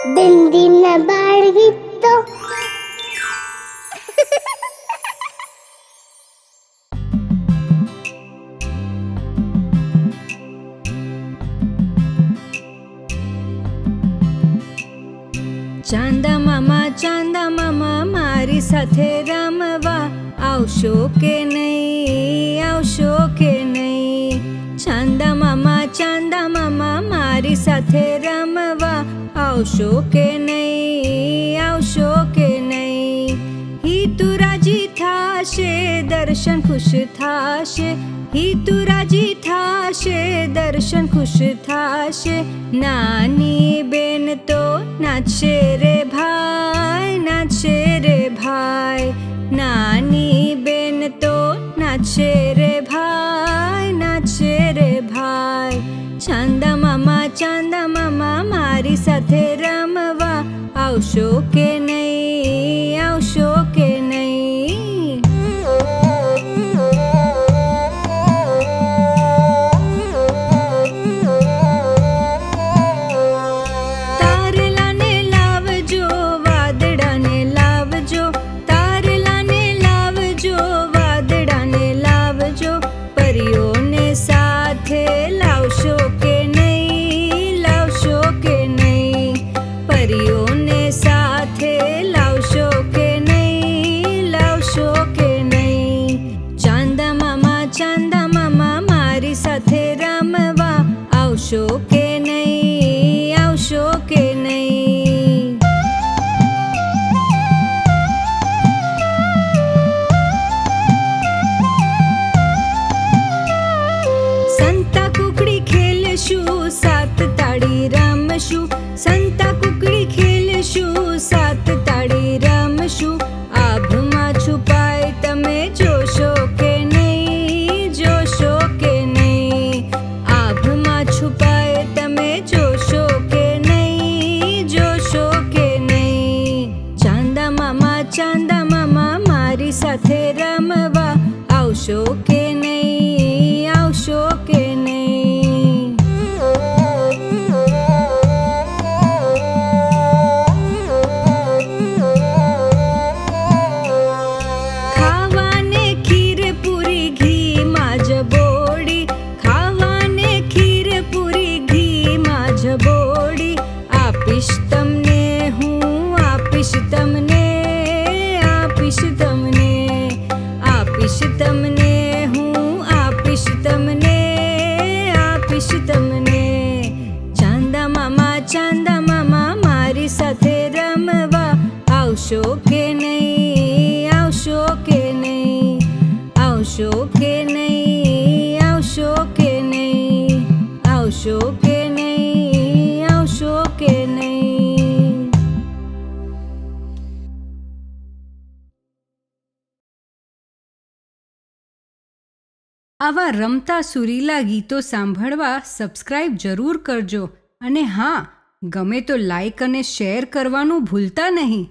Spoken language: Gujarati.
બિંદીના બાળ ગીતો. ચાંદા મામા મારી સાથે રમવા આવશો કે નહીં, આવશો કે નહીં? ચાંદા મામા મારી સાથે રમવા આવશો કે નહીં, આવશો કે નહીં? હિતુ રાજી થાશે, દર્શન ખુશ થાશે. હિતુ રાજી થાશે, દર્શન ખુશ થાશે. નાની બેન તો નાચશે રે ભાઈ, નાચશે રે ભાઈ. નાની બેન તો નાચશે રે ભાઈ, નાચશે રે ભાઈ. ચાંદા મામા મારી સાથે રમવા આવશો કે નહીં, આવશો કે નહીં? તારલાને લાવજો, વાદળાને લાવજો. તારલાને લાવજો, વાદળાને લાવજો. પરીઓને સાથે લાવશો કે નહીં, લાવશો કે નહીં? પરીઓને સાથે લાવશો કે નહીં, લાવશો કે નહીં? ચાંદા મામા મારી સાથે રમવા આવશો કે નહીં, આવશો કે નહીં? સંતા કુકડી ખેલશું, સાત તાળી રમશું. સંતા કુકડી ખેલશું, સાત તાળી રમશું. આભમાં છુપાય તમે જોશો કે નહીં, જોશો કે નહીં? આભમાં છુપાય તમે જોશો કે નહીં, જોશો કે નહીં? ચાંદા મામા મારી સાથે રમવા આવશો કે નહીં, આવશો કે નહીં? ખાવાને ખીર પૂરી ઘીમાં જ બોળી. ખાવાને ખીર પૂરી ઘીમાં જ બોળી. આપીશ તમને હું, આપીશ તમને, આપીશ તમને. આપીશ તમને હું, આપીશ તમને, આપીશ તમને. ચાંદા મામા મારી સાથે રમવા આવશો કે નહીં, આવશો કે નહીં? આવશો કે નહીં, આવશો કે નહીં? આવશો કે નહીં, આવશો કે નહીં? આવા રમતા સુરીલા ગીતો સાંભળવા સબસ્ક્રાઇબ જરૂર કરજો. અને હા, ગમે તો લાઈક અને શેર કરવાનું ભૂલતા નહીં.